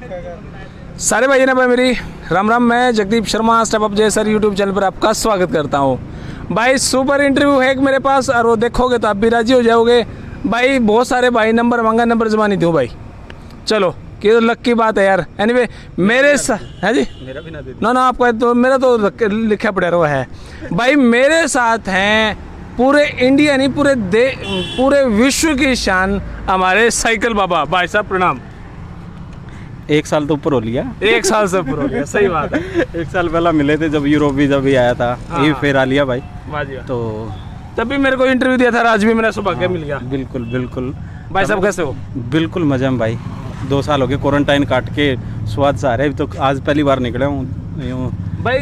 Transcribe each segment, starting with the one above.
सारे भाई ने भाई मेरी राम राम। मैं जगदीप शर्मा स्टेप अप जय सर यूट्यूब चैनल पर आपका स्वागत करता हूँ। भाई सुपर इंटरव्यू है एक मेरे पास और वो देखोगे तो आप भी राजी हो जाओगे। भाई बहुत सारे भाई नंबर मांगा, नंबर जमा नहीं दूँ भाई। चलो कि तो लक की बात है यार। एनीवे मेरे साथ है जी, मेरा भी ना दे ना आपका तो मेरा तो लिखा पड़ा रहा है भाई। मेरे साथ हैं पूरे इंडिया नहीं पूरे विश्व की शान हमारे साइकिल बाबा। भाई साहब प्रणाम। एक साल तो ऊपर हो लिया। एक साल से ऊपर हो गया, सही बात है। एक साल पहला मिले थे जब यूरोप वीजा भी आया था। हाँ। ये फिर आ लिया भाई। वाह जी वाह। तो तब भी मेरे को इंटरव्यू दिया था, आज भी मेरा सौभाग्य मिल गया। बिल्कुल बिल्कुल भाई साहब कैसे हो? बिल्कुल मजा में भाई। 2 साल हो गए क्वारंटाइन काट के, स्वाद से आ रहे। तो आज पहली बार निकले हूँ यूँ भाई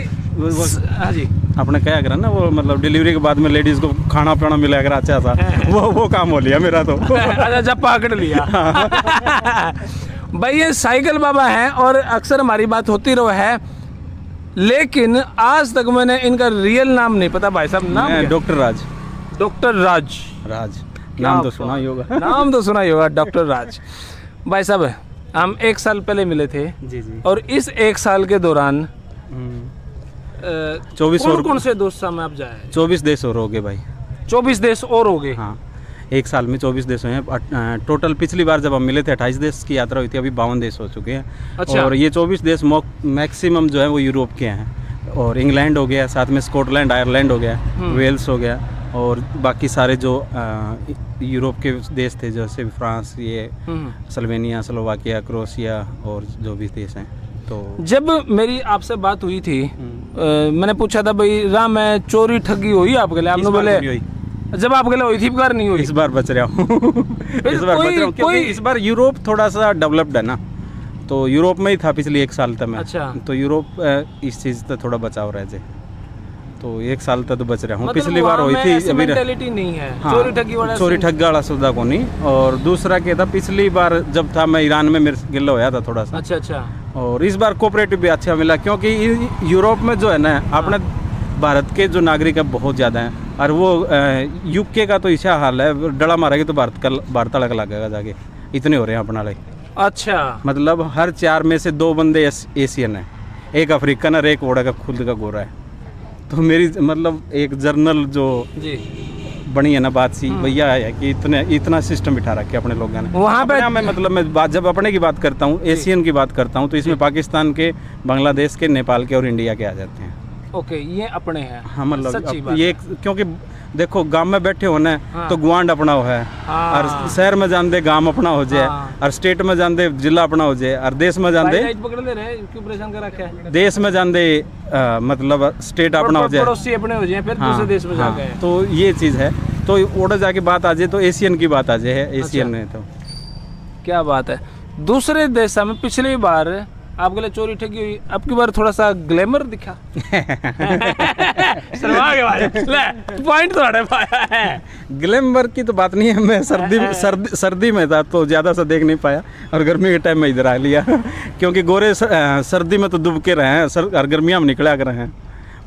हाँ जी। आपने क्या करा ना वो मतलब डिलीवरी के बाद में लेडीज़ को खाना पीना मिला अगर अच्छा सा वो काम हो लिया मेरा तो। अच्छा जब पकड़ लिया। भाई ये साइकिल बाबा हैं और अक्सर हमारी बात होती रहो है, लेकिन आज तक मैंने इनका रियल नाम नहीं पता। भाई साहब नाम क्या? डॉक्टर राज। डॉक्टर राज। नाम तो सुना ही होगा। नाम तो सुना ही होगा, डॉक्टर राज। भाई साहब हम 1 साल पहले मिले थे जी जी। और इस 1 साल के दौरान 24 और कौन से दोस्त में आप जाए? 24 देश और हो गए भाई। 24 देश और हो गए। हाँ 1 साल में 24 देश हुए हैं टोटल। पिछली बार जब हम मिले थे 28 देश की यात्रा हुई थी, अभी 52 देश हो चुके हैं। अच्छा। और ये 24 देश मैक्सिमम जो है वो यूरोप के हैं। और इंग्लैंड हो गया, साथ में स्कॉटलैंड आयरलैंड हो गया, वेल्स हो गया, और बाकी सारे जो यूरोप के देश थे जैसे फ्रांस, ये स्लोवेनिया, स्लोवाकिया, क्रोएशिया और जो भी देश हैं। तो जब मेरी आपसे बात हुई थी मैंने पूछा था भाई राम मैं चोरी ठगी हुई आपके लिए? आपने बोले जब आपके लिए हुई थी बार नहीं हुई। इस बार बच रहा हूँ। इस बार बच रहा हूँ क्योंकि इस बार यूरोप थोड़ा सा डेवलप्ड है ना। तो यूरोप में ही था पिछली 1 साल तक मैं। अच्छा। तो यूरोप इस चीज़ से थोड़ा बचाव रह जाए। तो 1 साल तक तो बच रहा हूँ। मतलब पिछली बार हुई थी अभी मेंटालिटी नहीं है। हाँ, चोरी ठगी वाला सौदा को नहीं। और दूसरा क्या था, पिछली बार जब था मैं ईरान में मेरे गिल्ला होया था थोड़ा सा। अच्छा अच्छा। और इस बार कोऑपरेटिव भी अच्छा मिला क्योंकि यूरोप में जो है ना अपने भारत के जो नागरिक है बहुत ज़्यादा हैं। और वो यूके का तो ऐसा हाल है, डला मारेगा तो भारत तड़क लगेगा जाके, इतने हो रहे हैं अपना। अच्छा मतलब हर 4 में से 2 बंदे एशियन हैं, एक अफ्रीकन और एक ओड़ा का खुद का गोरा है। तो मेरी मतलब एक जर्नल जो जी बनी है ना बात सी भैया है कि इतना सिस्टम बिठा रखे अपने लोगों ने वहाँ पे। मैं मतलब मैं जब अपने की बात करता हूँ, एशियन की बात करता हूँ, तो इसमें पाकिस्तान के, बांग्लादेश के, नेपाल के और इंडिया के आ जाते हैं। ओके ये अपने हैं। हाँ मतलब सच्ची बात ये क्योंकि देखो गांव में बैठे हो ना हाँ। तो गुआंड अपना हो है। हाँ। और शहर में जान दे गांव अपना हो जाए। हाँ। और स्टेट में जान दे जिला अपना हो जाए। और देश में जान दे पकड़ ले रहे क्यों परेशान कर रखा है? देश में जान दे मतलब स्टेट अपना हो जाए, पड़ोसी अपने हो जाए, फिर दूसरे देश में जाके। तो ये चीज़ है। तो ओडा जाके बात आ जाए तो एशियन की बात आ जाए, एशियन में तो क्या बात है। दूसरे देश में पिछली बार आपके लिए चोरी ठगी हुई, अब की बार थोड़ा सा ग्लैमर दिखा। शर्मा के भाई ले पॉइंट तो पाया है। ग्लैमर की तो बात नहीं है। मैं सर्दी में था तो ज़्यादा सा देख नहीं पाया, और गर्मी के टाइम में इधर आ लिया। क्योंकि गोरे सर्दी में तो डूब के रहे हैं, और गर्मियाँ में निकला कर रहे हैं।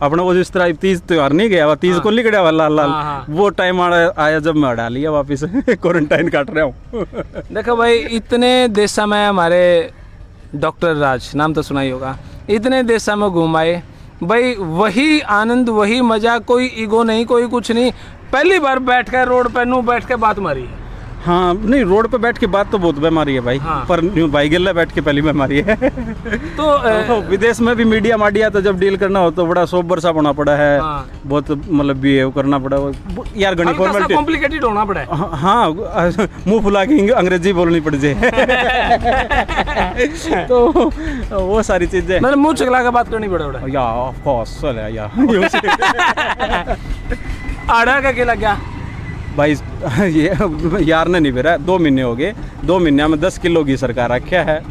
अपना वो जिस तरह तीज त्योहार नहीं गया हुआ, तीज को लिखड़ा हुआ लाल लाल, वो टाइम आया जब मैं हटा लिया वापिस। क्वारंटाइन काट रहा हूँ। देखो भाई इतने देशों में हमारे डॉक्टर राज नाम तो सुना ही होगा, इतने देशों में घुमाए भाई, वही आनंद वही मजा, कोई ईगो नहीं, कोई कुछ नहीं। पहली बार बैठ कर रोड पर नू बैठ के बात मारी है। हाँ नहीं रोड पे बैठ के बात तो बहुत बीमारी है भाई। हाँ। पर न्यू बाइगल्ला बैठ के पहली बीमारी है। तो विदेश में भी मीडिया माडिया तो जब डील करना हो तो बड़ा सोबर सा होना पड़ा है। हाँ। बहुत मतलब बिहेव करना पड़ा यार, घनी फॉर्मेलिटी कॉम्प्लिकेटेड होना पड़ा है। हाँ मुंह फुला के अंग्रेजी बोलनी पड़ जाए। तो वो सारी चीजें मतलब मुंह चकला के बात करनी पड़े या ऑफ कोर्स या आड़ा का क्या लगा भाई। ये यार ने नहीं बेरा 2 महीने हो गए, 2 महीने में 10 किलो की सरकार रखा है।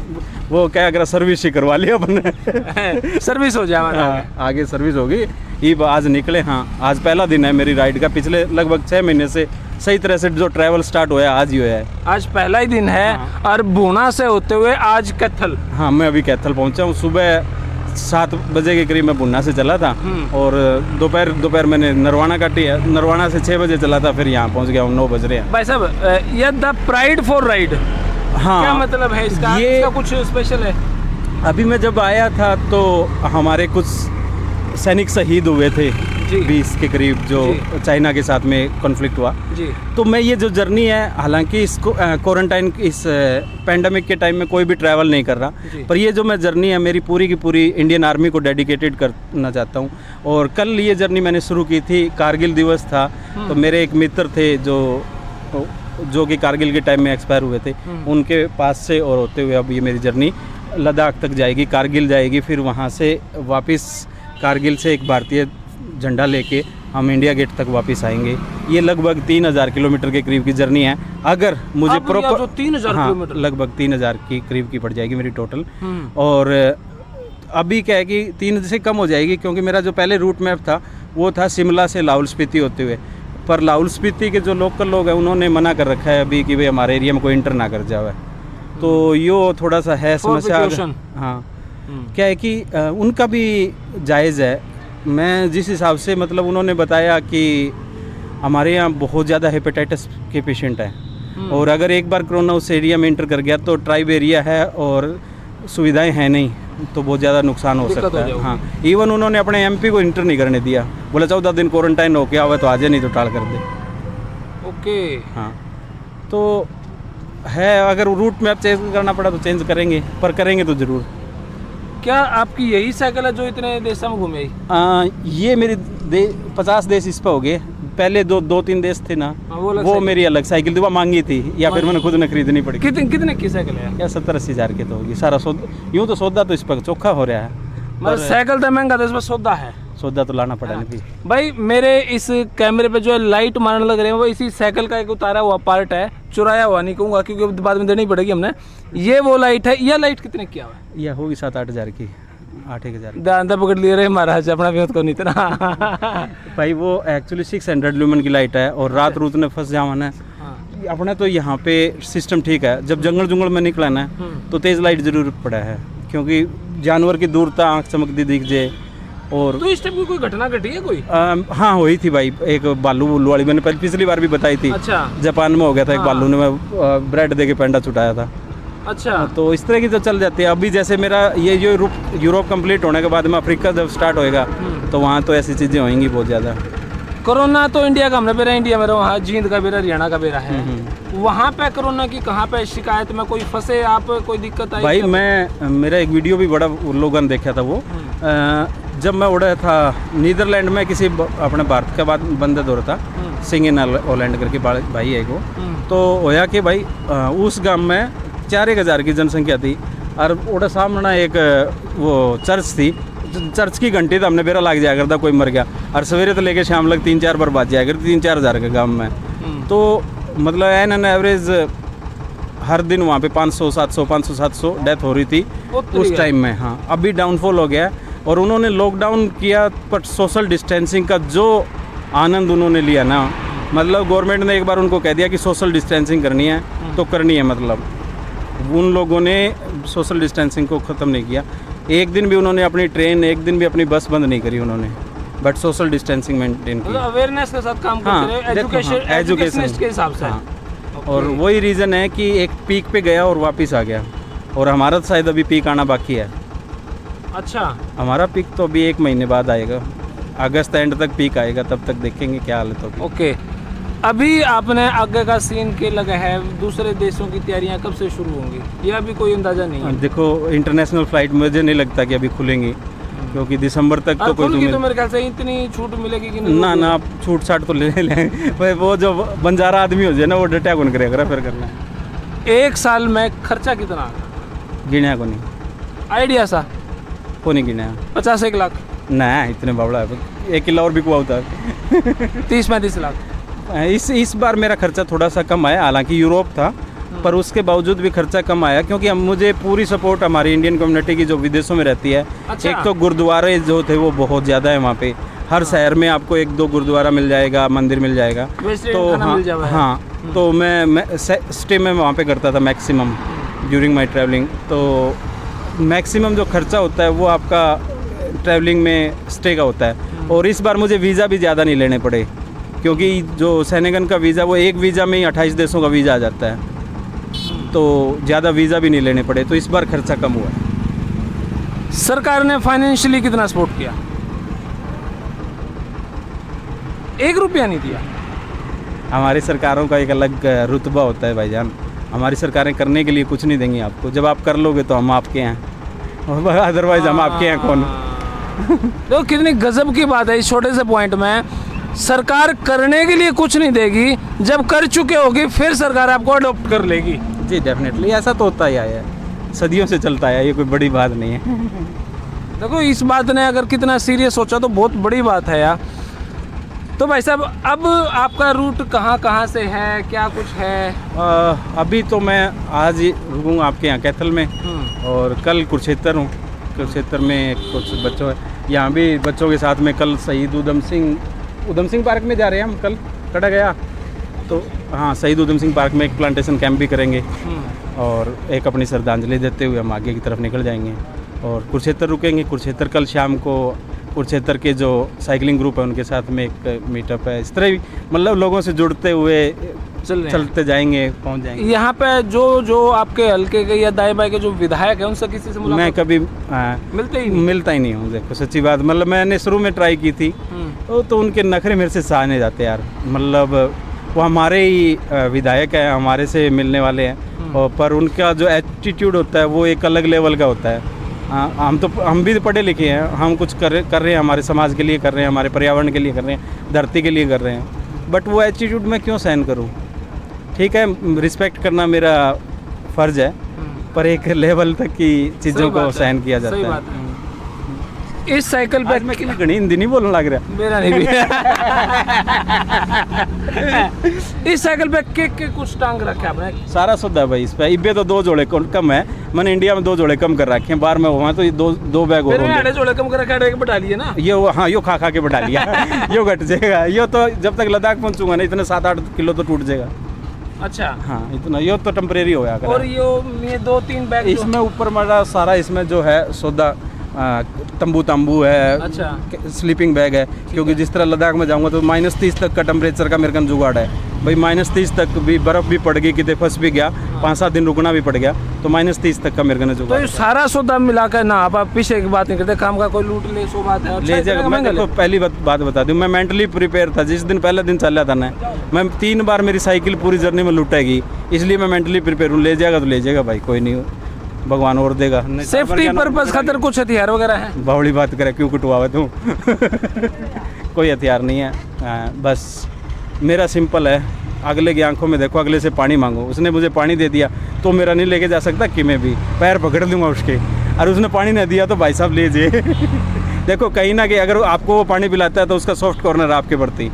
वो क्या अगर सर्विस ही करवा लिया अपने। सर्विस हो जाए आगे सर्विस होगी। ये आज निकले। हाँ आज पहला दिन है मेरी राइड का। पिछले लगभग 6 महीने से सही तरह से जो ट्रैवल स्टार्ट हुआ है आज ही हुआ है। आज पहला ही दिन है। हाँ। और भूना से होते हुए आज कैथल। हाँ मैं अभी कैथल पहुँचा हूँ। सुबह 7 बजे के करीब मैं बुन्ना से चला था, और दोपहर मैंने नरवाना काटी है। नरवाना से 6 बजे चला था, फिर यहाँ पहुँच गया हूँ 9 बज रहे हैं। भाई साहब ये द प्राइड फॉर राइड हाँ, क्या मतलब है इसका? ये- इसका कुछ स्पेशल है? अभी मैं जब आया था तो हमारे कुछ सैनिक शहीद हुए थे, जी। 20 के करीब, जो जी। चाइना के साथ में कॉन्फ्लिक्ट हुआ। जी। तो मैं ये जो जर्नी है, हालांकि इसको क्वारंटाइन, इस पैंडमिक के टाइम में कोई भी ट्रैवल नहीं कर जी। रहा, पर ये जो मैं जर्नी है मेरी पूरी की पूरी इंडियन आर्मी को डेडिकेटेड करना चाहता हूँ। और कल ये जर्नी मैंने शुरू की थी, कारगिल दिवस था, तो मेरे एक मित्र थे जो कि कारगिल के टाइम में एक्सपायर हुए थे, उनके पास से और होते हुए अब ये मेरी जर्नी लद्दाख तक जाएगी, कारगिल जाएगी, फिर वहाँ से वापस कारगिल से एक भारतीय झंडा लेके हम इंडिया गेट तक वापस आएंगे। ये लगभग 3000 किलोमीटर के करीब की जर्नी है। अगर मुझे अब ये जो 3000 हाँ, किलोमीटर? लगभग 3000 की करीब की पड़ जाएगी मेरी टोटल। हम्म। और अभी क्या है कि 3 से कम हो जाएगी, क्योंकि मेरा जो पहले रूट मैप था वो था शिमला से लाहौल स्पीति होते हुए, पर लाहौल स्पीति के जो लोकल लोग हैं उन्होंने मना कर रखा है अभी कि भाई हमारे एरिया में कोई इंटर ना कर जाए। तो यो थोड़ा सा है समस्या। precaution। हाँ, क्या है कि उनका भी जायज़ है। मैं जिस हिसाब से, मतलब उन्होंने बताया कि हमारे यहाँ बहुत ज़्यादा हेपेटाइटिस के पेशेंट हैं, और अगर एक बार कोरोना उस एरिया में इंटर कर गया तो ट्राइब एरिया है और सुविधाएं हैं नहीं, तो बहुत ज़्यादा नुकसान हो दिक्कत सकता हो है। जाएगी। हाँ, इवन उन्होंने अपने एमपी को इंटर नहीं करने दिया, बोला 14 दिन क्वारंटाइन हो गया हुआ तो आ जाए, नहीं तो टाल कर दे। ओके। हाँ, तो है, अगर रूट मैप चेंज करना पड़ा तो चेंज करेंगे, पर करेंगे तो ज़रूर। क्या आपकी यही साइकिल है जो इतने देशों में घूमे? ये मेरी 50 देश इस पर हो गए। पहले दो तीन देश थे ना, हाँ, वो अलग वो साइकिल। मेरी अलग साइकिल थी, वो मांगी थी या फिर मैंने खुद ने खरीदनी पड़ी। कितने की साइकिल है? या 70-80 हज़ार की तो होगी सारा सौदा। यूँ तो सौदा तो इस पर चोखा हो रहा है, मतलब साइकिल तो महंगा था, इसमें सौदा है। सौदा तो लाना पड़ा नहीं। भाई मेरे इस कैमरे पे जो लाइट मारने लग रहे हैं वो इसी साइकिल का एक उतारा हुआ पार्ट है, चुराया हुआ नहीं कहूँगा क्योंकि बाद में देनी पड़ेगी हमने। ये वो लाइट है। यह लाइट कितने की है? यह होगी 7-8 हज़ार की, 8-1 हज़ार। दांदा पकड़ लिए रे महाराज, अपना भी को नहीं इतना। भाई वो एक्चुअली 600 ल्यूमन की लाइट है, और रात रूत में फंस जाना है अपने। तो यहाँ पे सिस्टम ठीक है, जब जंगल जुंगल में निकला ना तो तेज़ लाइट ज़रूर पड़ा है, क्योंकि जानवर की दूरता आँख चमकती दिख जाए। और तो इस टाइप की कोई घटना घटी है कोई? हाँ, हुई थी भाई, एक बालू बुल्लू वाली, मैंने पिछली बार भी बताई थी। अच्छा। जापान में हो गया था, एक हाँ। बालू ने मैं ब्रेड दे के पेंडा छुटाया था। अच्छा। तो इस तरह की तो चल जाती है। अभी जैसे मेरा ये जो यूरोप कंप्लीट होने के बाद में अफ्रीका जब स्टार्ट होएगा तो वहाँ तो ऐसी चीज़ें होंगी बहुत ज़्यादा। कोरोना तो इंडिया का हमने बेरा, इंडिया में वहाँ जींद का बेरा, हरियाणा का बेरा है। वहाँ पे कोरोना की कहाँ पे शिकायत में कोई फंसे आप, कोई दिक्कत आई? भाई मेरा एक वीडियो भी बड़ा लोगों ने देखा था वो, जब मैं उड़ा था नीदरलैंड में, किसी अपने भारत के बाद बंदे दौर था, सिंग इन ओलैंड करके भाई है वो। तो होया कि भाई उस गांव में 4-1 हज़ार की जनसंख्या थी, और उड़ा सामने एक वो चर्च थी, चर्च की घंटी तो हमने बेरा लाग जाया करता कोई मर गया, और सवेरे तो लेके शाम लग 3-4 बार बाज जाया करती, 3-4 हज़ार के गाँव में। तो मतलब एन एवरेज हर दिन वहाँ पे 500-700 डेथ हो रही थी उस टाइम में। हाँ, अभी डाउनफॉल हो गया, और उन्होंने लॉकडाउन किया, पर सोशल डिस्टेंसिंग का जो आनंद उन्होंने लिया ना, मतलब गवर्नमेंट ने एक बार उनको कह दिया कि सोशल डिस्टेंसिंग करनी है तो करनी है, मतलब उन लोगों ने सोशल डिस्टेंसिंग को ख़त्म नहीं किया। एक दिन भी उन्होंने अपनी ट्रेन, एक दिन भी अपनी बस बंद नहीं करी उन्होंने, बट सोशल डिस्टेंसिंग मेंटेन की। अवेयरनेस के साथ काम हाँ, करते रहे, देखो, हाँ, एजुकेशन के हिसाब से। हाँ। और वही रीज़न है कि एक पीक पे गया और वापस आ गया, और हमारा तो शायद अभी पीक आना बाकी है। अच्छा। हमारा पीक तो अभी 1 महीने बाद आएगा, अगस्त एंड तक पीक आएगा, तब तक देखेंगे क्या हालत होगी। ओके, अभी आपने आगे का सीन के लगा है, दूसरे देशों की तैयारियां कब से शुरू होंगी, यह अभी कोई अंदाजा नहीं है? देखो, इंटरनेशनल फ्लाइट मुझे नहीं लगता कि अभी खुलेंगी, क्योंकि दिसंबर तक तो कोई तो मेरे ख्याल से इतनी छूट मिलेगी कि नहीं? ना आप छूट छाट तो ले लें भाई, वो जो बंजारा आदमी हो जाए ना, वो डटिया कौन करेगा, फिर करना है। 1 साल में खर्चा कितना आ? गिनया को नहीं, आइडिया सा को नहीं गिनया। 50-1 लाख? ना, इतने बावड़ा है, 1 किलो और भी कुआ होता है। 30-35 लाख? इस बार मेरा खर्चा थोड़ा सा कम आया, हालांकि यूरोप था, पर उसके बावजूद भी खर्चा कम आया, क्योंकि हम मुझे पूरी सपोर्ट हमारी इंडियन कम्युनिटी की जो विदेशों में रहती है। अच्छा। एक तो गुरुद्वारे जो थे वो बहुत ज़्यादा है वहाँ पे, हर शहर में आपको 1-2 गुरुद्वारा मिल जाएगा, मंदिर मिल जाएगा। तो हाँ, तो मैं स्टे में वहाँ पे करता था मैक्सिमम ड्यूरिंग माई ट्रैवलिंग। तो मैक्सिमम जो खर्चा होता है वो आपका ट्रैवलिंग में स्टे का होता है। और इस बार मुझे वीज़ा भी ज़्यादा नहीं लेने पड़े, क्योंकि जो सेनेगन का वीज़ा, वो एक वीज़ा में ही 28 देशों का वीज़ा आ जाता है। तो ज़्यादा वीज़ा भी नहीं लेने पड़े, तो इस बार खर्चा कम हुआ है। सरकार ने फाइनेंशियली कितना सपोर्ट किया? 1 रुपया नहीं दिया? हमारी सरकारों का एक अलग रुतबा होता है भाईजान। हमारी सरकारें करने के लिए कुछ नहीं देंगी आपको, जब आप कर लोगे तो हम आपके हैं, अदरवाइज हम आपके हैं कौन। तो कितनी गजब की बात है इस छोटे से पॉइंट में, सरकार करने के लिए कुछ नहीं देगी, जब कर चुके होगी फिर सरकार आपको अडॉप्ट कर लेगी। जी डेफिनेटली, ऐसा तो होता ही आया है, सदियों से चलता है, ये कोई बड़ी बात नहीं है। देखो इस बात ने अगर कितना सीरियस सोचा तो बहुत बड़ी बात है यार। तो भाई साहब अब आपका रूट कहाँ कहाँ से है, क्या कुछ है? अभी तो मैं आज ही रुकूँगा आपके यहाँ कैथल में, और कल कुरुक्षेत्र हूँ। कुरुक्षेत्र में कुछ बच्चों है, यहाँ भी बच्चों के साथ में कल शहीद उधम सिंह पार्क में जा रहे हैं हम, कल कटा गया तो हाँ, शहीद उधम सिंह पार्क में एक प्लांटेशन कैंप भी करेंगे, और एक अपनी श्रद्धांजलि देते हुए हम आगे की तरफ निकल जाएंगे और कुरुक्षेत्र रुकेंगे। कुरुक्षेत्र कल शाम को कुरुक्षेत्र के जो साइकिलिंग ग्रुप है उनके साथ में एक मीटअप है। इस तरह ही मतलब लोगों से जुड़ते हुए चलते जाएंगे, पहुंच जाएंगे। यहाँ पे जो आपके हल्के के या दाएं बाएं के जो विधायक है उनसे किसी से मुलाकात? मैं कभी मिलता ही नहीं हूँ। देखो सच्ची बात, मतलब मैंने शुरू में ट्राई की थी तो उनके नखरे मेरे से सहा नहीं जाते यार। मतलब वो हमारे ही विधायक है, हमारे से मिलने वाले हैं, और पर उनका जो एटीट्यूड होता है वो एक अलग लेवल का होता है। हम भी पढ़े लिखे हैं, हम कुछ कर रहे हैं, हमारे समाज के लिए कर रहे हैं, हमारे पर्यावरण के लिए कर रहे हैं, धरती के लिए कर रहे हैं, बट वो एटीट्यूड मैं क्यों सहन करूं? ठीक है, रिस्पेक्ट करना मेरा फ़र्ज़ है, पर एक लेवल तक की चीज़ों को सहन किया जाता है। इस साइकिल पे मैं किसी घनी हिंदी नहीं बोलने लग रहा, मेरा नहीं भी। इस साइकिल पे के कुछ टांग रखे आपने? सारा सौदा है भाई इस पे। इब्बे तो 2 जोड़े कम है, मैंने इंडिया में 2 जोड़े कम कर रखे हैं, बाहर में हुआ तो ये दो बैग और होंगे। जोड़े कम कर रखे, बढ़ा लिए ना ये। हाँ, यो खा के बढ़ा लिया। यो घट जाएगा, यो तो जब तक लद्दाख पहुंचूंगा ना इतने 7-8 किलो तो टूट जाएगा। अच्छा हाँ, इतना यो तो टेम्परेरी होया। और ये 2-3 बैग इसमें ऊपर मेरा सारा इसमें जो है सौदा, तंबू है। अच्छा। स्लीपिंग बैग है, क्योंकि जिस तरह लद्दाख में जाऊंगा तो -30 तक का टेम्परेचर का मेरे को जुगाड़ है भाई। -30 तक भी बर्फ़ भी पड़ गई, कितने फंस भी गया, 5-7 दिन रुकना भी पड़ गया, तो -30 तक का मेरे को जुगाड़। तो सारा सौदा मिलाकर ना आप पीछे की बात नहीं करते, काम का कोई लूट ले सो बात है ले जाएगा। मैं देखो पहली बात बता दूँ, मैं मेंटली प्रिपेयर था। जिस दिन पहले दिन चल रहा था ना, मैं 3 बार मेरी साइकिल पूरी जर्नी में लुटेगी, इसलिए मैं मेंटली प्रिपेयर हूँ। ले जाएगा तो ले जाएगा भाई, कोई नहीं, भगवान और देगा। सेफ्टी पर्पस खातिर कुछ हथियार वगैरह हैं? बावड़ी बात करे, क्यों कुटवावे तू? कोई हथियार नहीं है, बस मेरा सिंपल है, अगले की आंखों में देखो, अगले से पानी मांगो। उसने मुझे पानी दे दिया तो मेरा नहीं लेके जा सकता कि मैं भी पैर पकड़ लूँगा उसके, और उसने पानी नहीं दिया तो भाई साहब ले जाइए। देखो कहीं ना कहीं अगर आपको वो पानी पिलाता है तो उसका सॉफ्ट कॉर्नर आपके प्रति,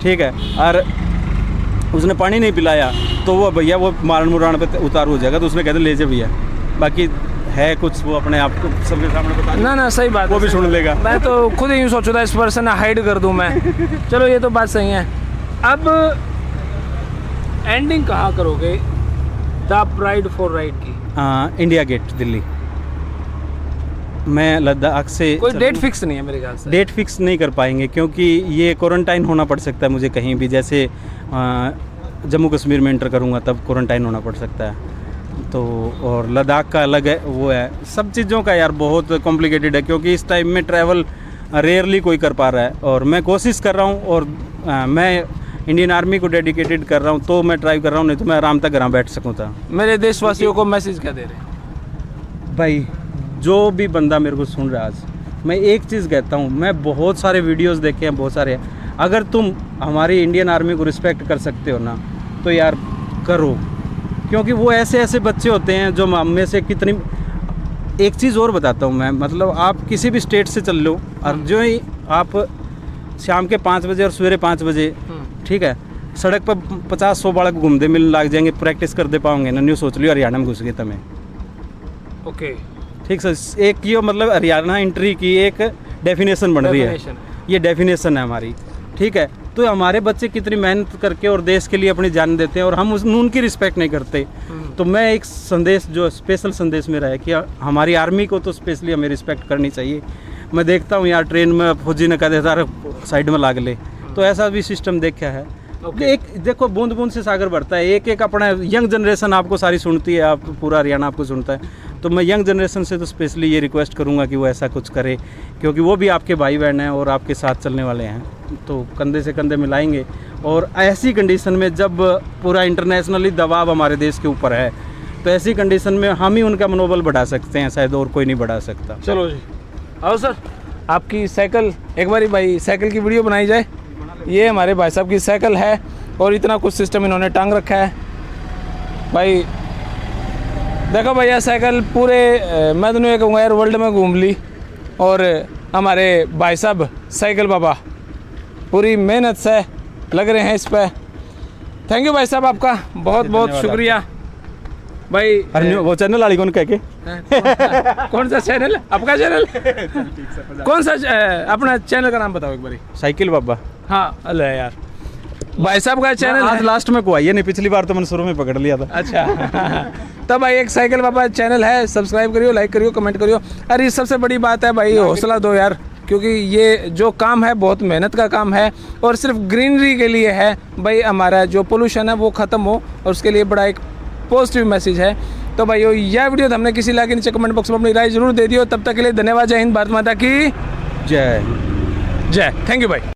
ठीक है, और उसने पानी नहीं पिलाया तो वो भैया वो मारण मुरान पे उतार हो जाएगा, तो उसने कहते ले जाए भैया। बाकी है कुछ वो अपने आप को सबके सामने बता, ना सही बात, वो भी सुन लेगा। मैं तो खुद ही यूँ सोच रहा इस पर्सन हाइड कर दूं मैं। चलो ये तो बात सही है। अब एंडिंग कहाँ करोगे द प्राइड फॉर राइड की? India Gate Delhi. मैं लद्दाख से कोई डेट फिक्स नहीं है मेरे ख्याल से। डेट फिक्स नहीं कर पाएंगे क्योंकि ये क्वारंटाइन होना पड़ सकता है मुझे कहीं भी, जैसे जम्मू कश्मीर में एंटर करूँगा तब क्वारंटाइन होना पड़ सकता है। तो और लद्दाख का अलग है, वो है सब चीज़ों का यार बहुत कॉम्प्लिकेटेड है, क्योंकि इस टाइम में ट्रैवल रेयरली कोई कर पा रहा है, और मैं कोशिश कर रहा हूँ, और मैं इंडियन आर्मी को डेडिकेटेड कर रहा हूँ, तो मैं ट्राई कर रहा हूँ, नहीं तो मैं आराम तक घर बैठ सकूँ था। मेरे देशवासियों को मैसेज क्या दे रहे हैं? भाई जो भी बंदा मेरे को सुन रहा है आज, मैं एक चीज़ कहता हूँ, मैं बहुत सारे वीडियोस देखे हैं, बहुत सारे, अगर तुम हमारी इंडियन आर्मी को रिस्पेक्ट कर सकते हो ना तो यार करो, क्योंकि वो ऐसे बच्चे होते हैं जो में से कितनी। एक चीज़ और बताता हूँ मैं, मतलब आप किसी भी स्टेट से चल लो, और जो ही आप शाम के 5 बजे और सवेरे 5 बजे, ठीक है, सड़क पर 50-100 बालक घूमते मिलने लग जाएंगे, प्रैक्टिस कर दे पाओगे ना। न्यू सोच लियो हरियाणा में घुस गए तुम्हें, ओके ठीक सर। एक ये मतलब हरियाणा एंट्री की एक डेफिनेशन बन रही है, ये डेफिनेशन है हमारी, ठीक है। तो हमारे बच्चे कितनी मेहनत करके और देश के लिए अपनी जान देते हैं, और हम उनकी रिस्पेक्ट नहीं करते। तो मैं एक संदेश, जो स्पेशल संदेश मेरा है कि हमारी आर्मी को तो स्पेशली हमें रिस्पेक्ट करनी चाहिए। मैं देखता हूँ यार ट्रेन में फौजी ने कहते सारे साइड में लाग ले, तो ऐसा भी सिस्टम देखा है। एक देखो बूंद बूंद से सागर बढ़ता है। एक एक अपना यंग जनरेशन आपको सारी सुनती है, आप पूरा हरियाणा आपको सुनता है। तो मैं यंग जनरेशन से तो स्पेशली ये रिक्वेस्ट करूँगा कि वो ऐसा कुछ करे, क्योंकि वो भी आपके भाई बहन हैं और आपके साथ चलने वाले हैं। तो कंधे से कंधे मिलाएंगे, और ऐसी कंडीशन में जब पूरा इंटरनेशनली दबाव हमारे देश के ऊपर है, तो ऐसी कंडीशन में हम ही उनका मनोबल बढ़ा सकते हैं, शायद और कोई नहीं बढ़ा सकता। चलो जी, आओ सर, आपकी साइकिल एक बारी भाई साइकिल की वीडियो बनाई जाए। ये हमारे भाई साहब की साइकिल है और इतना कुछ सिस्टम इन्होंने टांग रखा है। भाई देखो भैया, साइकिल पूरे मैं तो नहीं कहूँगा यार, वर्ल्ड में घूम ली। और हमारे भाई साहब साइकिल बाबा पूरी मेहनत से लग रहे हैं इस पर। थैंक यू भाई साहब, आपका बहुत बहुत शुक्रिया भाई। अरे वो चैनल वाली कौन कह के कौन सा चैनल आपका चैनल? कौन सा अपना चैनल का नाम बताओ एक बारी। साइकिल बाबा। हाँ अल्ले यार, भाई साहब का चैनल आज है। लास्ट में को आई है, नहीं पिछली बार तो मैंने शुरू में पकड़ लिया था। अच्छा तब भाई एक साइकिल बाबा चैनल है, सब्सक्राइब करियो, लाइक करियो, कमेंट करियो। अरे ये सबसे बड़ी बात है भाई, हौसला दो यार, क्योंकि ये जो काम है बहुत मेहनत का काम है और सिर्फ ग्रीनरी के लिए है भाई। हमारा जो पोल्यूशन है वो ख़त्म हो, और उसके लिए बड़ा एक पॉजिटिव मैसेज है। तो भाई यह वीडियो हमने किसी लाइक नीचे कमेंट बॉक्स में अपनी राय जरूर दे दियो। तब तक के लिए धन्यवाद। जय हिंद, भारत माता की जय। जय। थैंक यू भाई।